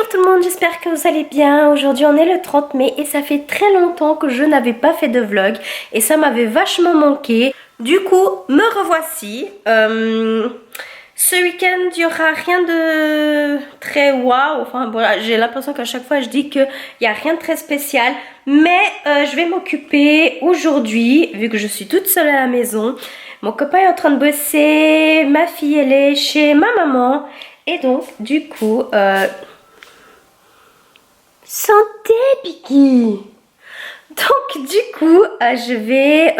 Bonjour tout le monde, j'espère que vous allez bien. Aujourd'hui on est le 30 mai et ça fait très longtemps que je n'avais pas fait de vlog et ça m'avait vachement manqué. Du coup, me revoici. Ce week-end, il n'y aura rien de très waouh. Enfin voilà, j'ai l'impression qu'à chaque fois je dis qu'il n'y a rien de très spécial. Mais je vais m'occuper aujourd'hui, vu que je suis toute seule à la maison. Mon copain est en train de bosser, ma fille elle est chez ma maman. Et donc, du coup, santé, Piki! Donc, du coup, je vais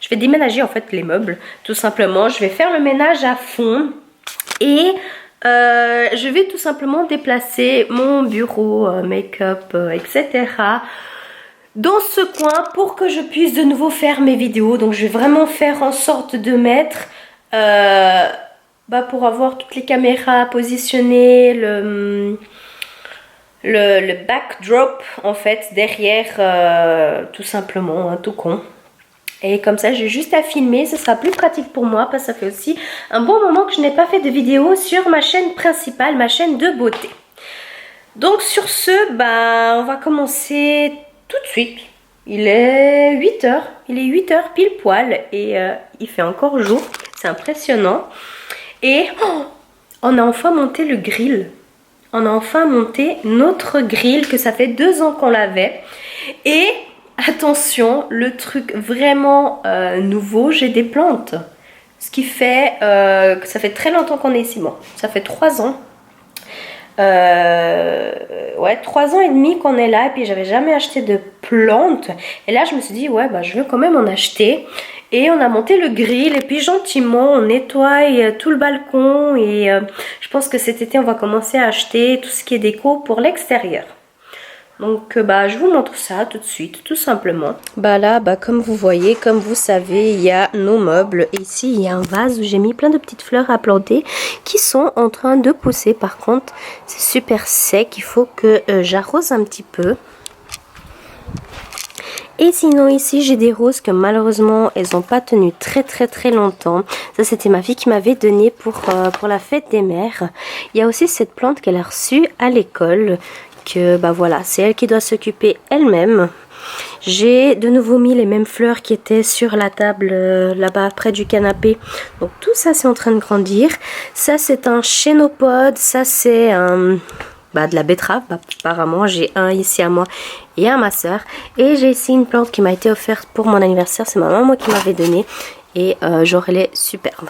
je vais déménager en fait les meubles, tout simplement. Je vais faire le ménage à fond et je vais tout simplement déplacer mon bureau, make-up, etc. dans ce coin pour que je puisse de nouveau faire mes vidéos. Donc, je vais vraiment faire en sorte de mettre... pour avoir toutes les caméras positionnées, le backdrop en fait derrière, tout simplement, tout con. Et comme ça j'ai juste à filmer, ce sera plus pratique pour moi parce que ça fait aussi un bon moment que je n'ai pas fait de vidéo sur ma chaîne principale, ma chaîne de beauté. Donc sur ce, on va commencer tout de suite. Il est 8h, il est 8h pile poil et il fait encore jour, c'est impressionnant. Et on a enfin monté le grill. On a enfin monté notre grill, que ça fait 2 ans qu'on l'avait. Et attention, le truc vraiment nouveau, j'ai des plantes. Ce qui fait que ça fait très longtemps qu'on est ici. Bon, ça fait 3 ans. Ouais, 3 ans et demi qu'on est là. Et puis j'avais jamais acheté de plantes. Et là je me suis dit, ouais, je veux quand même en acheter. Et on a monté le grill et puis gentiment on nettoie tout le balcon et je pense que cet été on va commencer à acheter tout ce qui est déco pour l'extérieur. Donc je vous montre ça tout de suite, tout simplement. Là, comme vous voyez, comme vous savez, il y a nos meubles. Et ici, il y a un vase où j'ai mis plein de petites fleurs à planter qui sont en train de pousser. Par contre, c'est super sec, il faut que j'arrose un petit peu. Et sinon ici j'ai des roses que malheureusement elles n'ont pas tenu très longtemps. Ça c'était ma fille qui m'avait donné pour la fête des mères. Il y a aussi cette plante qu'elle a reçue à l'école. Que voilà, c'est elle qui doit s'occuper elle-même. J'ai de nouveau mis les mêmes fleurs qui étaient sur la table là-bas près du canapé. Donc tout ça c'est en train de grandir. Ça c'est un chénopode, ça c'est un... de la betterave, apparemment j'ai un ici à moi et un à ma soeur. Et j'ai ici une plante qui m'a été offerte pour mon anniversaire, c'est ma maman qui m'avait donné et genre elle est superbe.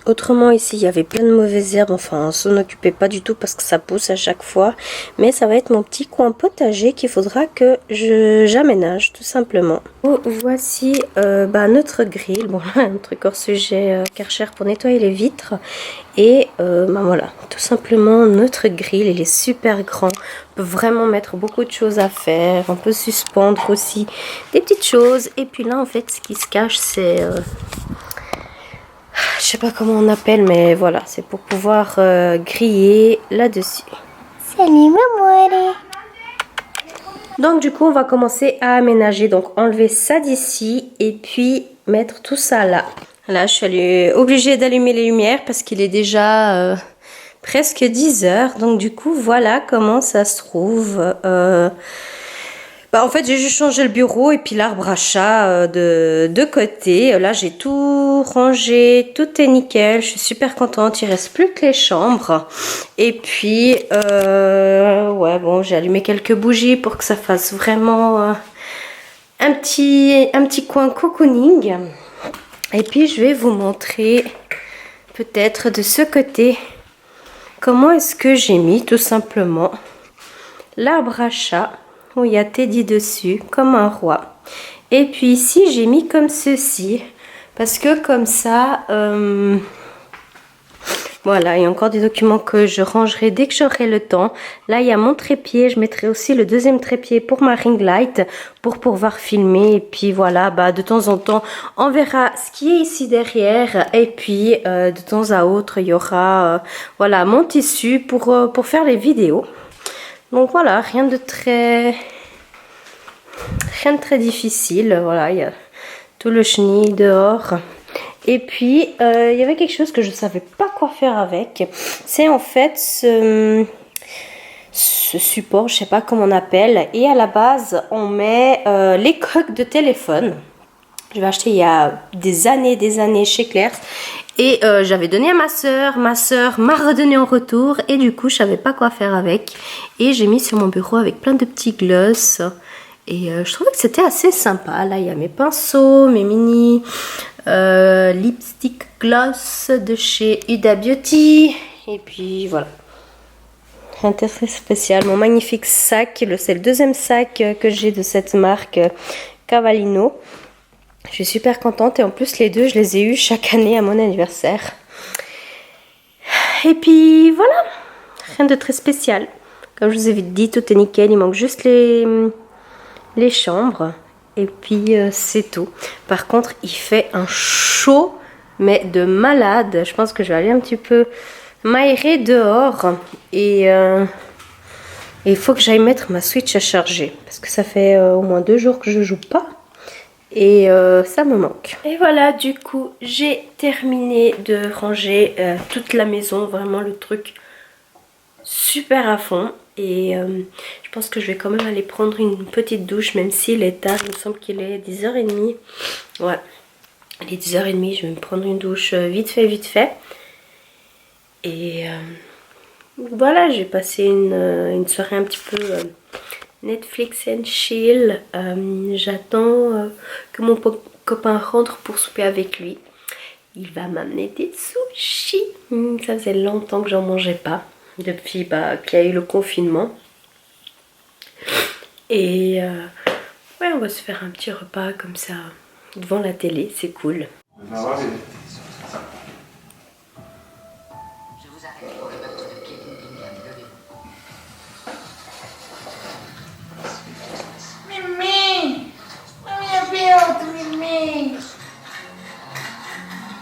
Autrement ici il y avait plein de mauvaises herbes, enfin on s'en occupait pas du tout parce que ça pousse à chaque fois. Mais ça va être mon petit coin potager qu'il faudra que j'aménage tout simplement. Voici notre grill, bon là un truc hors sujet, Karcher pour nettoyer les vitres. Et voilà, tout simplement notre grill, il est super grand. On peut vraiment mettre beaucoup de choses à faire, on peut suspendre aussi des petites choses. Et puis là en fait ce qui se cache c'est... je sais pas comment on appelle, mais voilà, c'est pour pouvoir griller là-dessus. Salut maman. Donc du coup, on va commencer à aménager. Donc enlever ça d'ici et puis mettre tout ça là. Là, je suis obligée d'allumer les lumières parce qu'il est déjà presque 10 h. Donc du coup, voilà comment ça se trouve. En fait, j'ai juste changé le bureau et puis l'arbre à chat de côté. Là, j'ai tout rangé, tout est nickel. Je suis super contente. Il reste plus que les chambres. Et puis, ouais, bon, j'ai allumé quelques bougies pour que ça fasse vraiment un petit coin cocooning. Et puis, je vais vous montrer peut-être de ce côté comment est-ce que j'ai mis tout simplement l'arbre à chat. Où il y a Teddy dessus, comme un roi. Et puis ici, j'ai mis comme ceci. Parce que comme ça, voilà, il y a encore des documents que je rangerai dès que j'aurai le temps. Là, il y a mon trépied. Je mettrai aussi le deuxième trépied pour ma ring light. Pour pouvoir filmer. Et puis voilà, de temps en temps, on verra ce qui est ici derrière. Et puis, de temps à autre, il y aura voilà, mon tissu pour faire les vidéos. Donc voilà, rien de très difficile. Voilà, il y a tout le chenil dehors. Et puis, il y avait quelque chose que je ne savais pas quoi faire avec. C'est en fait ce support, je sais pas comment on appelle. Et à la base, on met les coques de téléphone. Je l'ai acheté il y a des années chez Claire's. Et j'avais donné à ma soeur m'a redonné en retour. Et du coup, je savais pas quoi faire avec. Et j'ai mis sur mon bureau avec plein de petits gloss. Et je trouvais que c'était assez sympa. Là, il y a mes pinceaux, mes mini lipstick gloss de chez Huda Beauty. Et puis voilà. Rien de très spécial. Mon magnifique sac. C'est le deuxième sac que j'ai de cette marque Cavallino. Je suis super contente et en plus les deux je les ai eus chaque année à mon anniversaire. Et puis voilà, rien de très spécial. Comme je vous ai dit, tout est nickel, il manque juste les chambres. Et puis c'est tout. Par contre il fait un chaud mais de malade. Je pense que je vais aller un petit peu m'aérer dehors. Et il faut que j'aille mettre ma Switch à charger. Parce que ça fait au moins 2 jours que je joue pas. Et ça me manque. Et voilà, du coup, j'ai terminé de ranger toute la maison. Vraiment le truc super à fond. Et je pense que je vais quand même aller prendre une petite douche. Même s'il est tard, il me semble qu'il est 10h30. Ouais, il est 10h30. Je vais me prendre une douche vite fait. Et voilà, j'ai passé une soirée un petit peu... Netflix and chill. J'attends que mon copain rentre pour souper avec lui. Il va m'amener des sushis. Ça faisait longtemps que j'en mangeais pas. Depuis qu'il y a eu le confinement. Et ouais, on va se faire un petit repas comme ça devant la télé. C'est cool.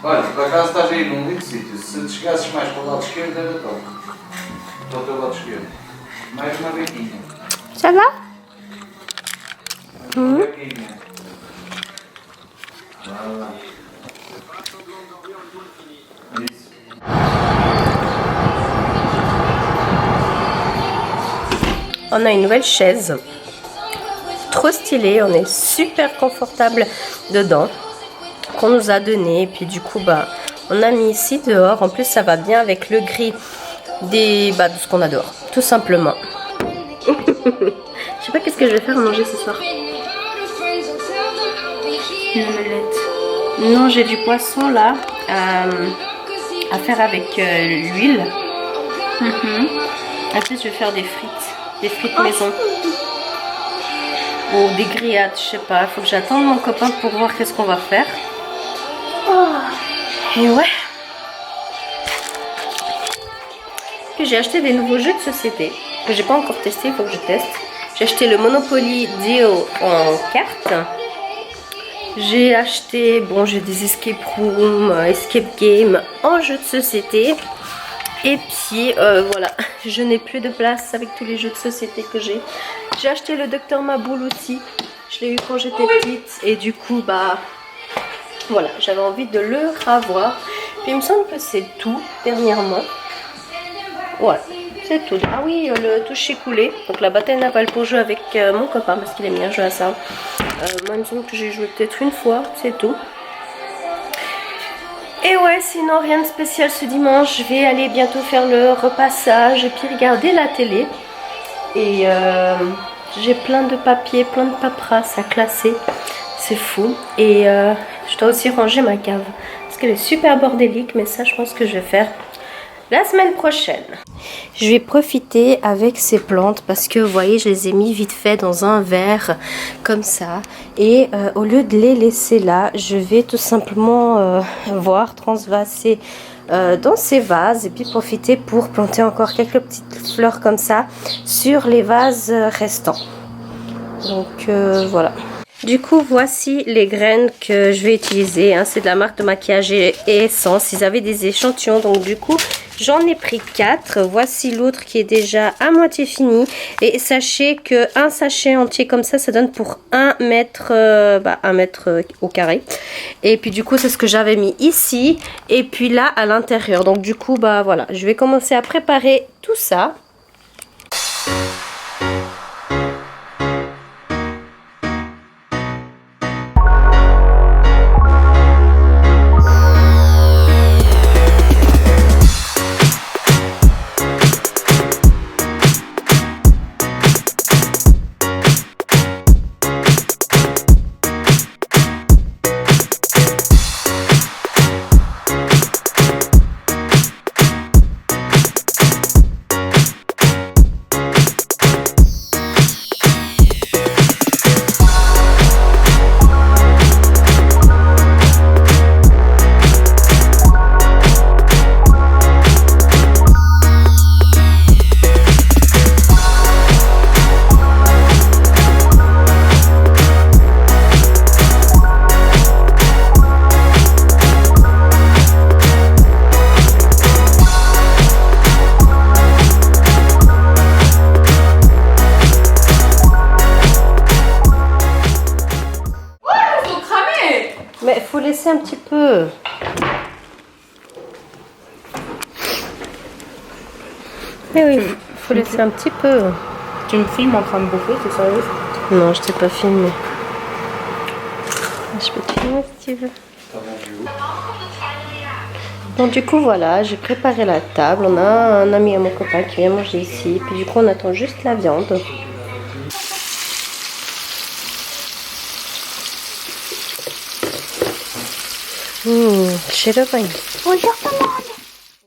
Olha, por acaso estás aí num lindo sítio. Se te chegasses mais para o lado esquerdo, era top. Para o teu lado esquerdo. Mais uma bequinha. Ça va? Uma bequinha. Voilà. Isso. On a une nouvelle chaise. Trop stylée. On est super confortable dedans. Qu'on nous a donné. Et puis du coup, on a mis ici dehors. En plus, ça va bien avec le gris de ce qu'on a dehors. Tout simplement. Je sais pas qu'est-ce que je vais faire à manger ce soir. Une omelette. Non, j'ai du poisson là à faire avec l'huile. Ensuite, je vais faire des frites. Des frites maison. Ou des grillades, je sais pas. Il faut que j'attende mon copain pour voir qu'est-ce qu'on va faire. Et ouais. Puis j'ai acheté des nouveaux jeux de société que j'ai pas encore testé, il faut que je teste. J'ai acheté le Monopoly Deal en carte. J'ai acheté, j'ai des escape room, escape game en jeu de société. Et puis voilà, je n'ai plus de place avec tous les jeux de société que j'ai. J'ai acheté le Dr Maboul aussi. Je l'ai eu quand j'étais petite et du coup voilà, j'avais envie de le revoir. Puis il me semble que c'est tout dernièrement. Voilà, c'est tout. Ah oui, le toucher coulé. Donc la bataille navale pour jouer avec mon copain parce qu'il aime bien jouer à ça. Moi il me semble que j'ai joué peut-être une fois, c'est tout. Et ouais, sinon rien de spécial ce dimanche. Je vais aller bientôt faire le repassage et puis regarder la télé. Et j'ai plein de papiers, plein de paperasses à classer. C'est fou. Et je dois aussi ranger ma cave. Parce qu'elle est super bordélique. Mais ça, je pense que je vais faire la semaine prochaine. Je vais profiter avec ces plantes. Parce que, vous voyez, je les ai mis vite fait dans un verre. Comme ça. Et au lieu de les laisser là, je vais tout simplement transvaser dans ces vases. Et puis profiter pour planter encore quelques petites fleurs comme ça. Sur les vases restants. Donc, voilà. Du coup, voici les graines que je vais utiliser. C'est de la marque de maquillage et essence. Ils avaient des échantillons. Donc, du coup, j'en ai pris 4. Voici l'autre qui est déjà à moitié fini. Et sachez qu'un sachet entier comme ça, ça donne pour 1 mètre, 1 mètre au carré. Et puis, du coup, c'est ce que j'avais mis ici. Et puis là, à l'intérieur. Donc, du coup, voilà. Je vais commencer à préparer tout ça. Mais faut laisser un petit peu. Mais oui, faut laisser un petit peu. Tu me filmes en train de bouffer, t'es sérieuse? Non, je t'ai pas filmé. Je peux te filmer si tu veux. Bon, du coup, voilà, j'ai préparé la table. On a un ami à mon copain qui vient manger ici. Puis du coup, on attend juste la viande. Chirurgie. Bonjour tout le monde.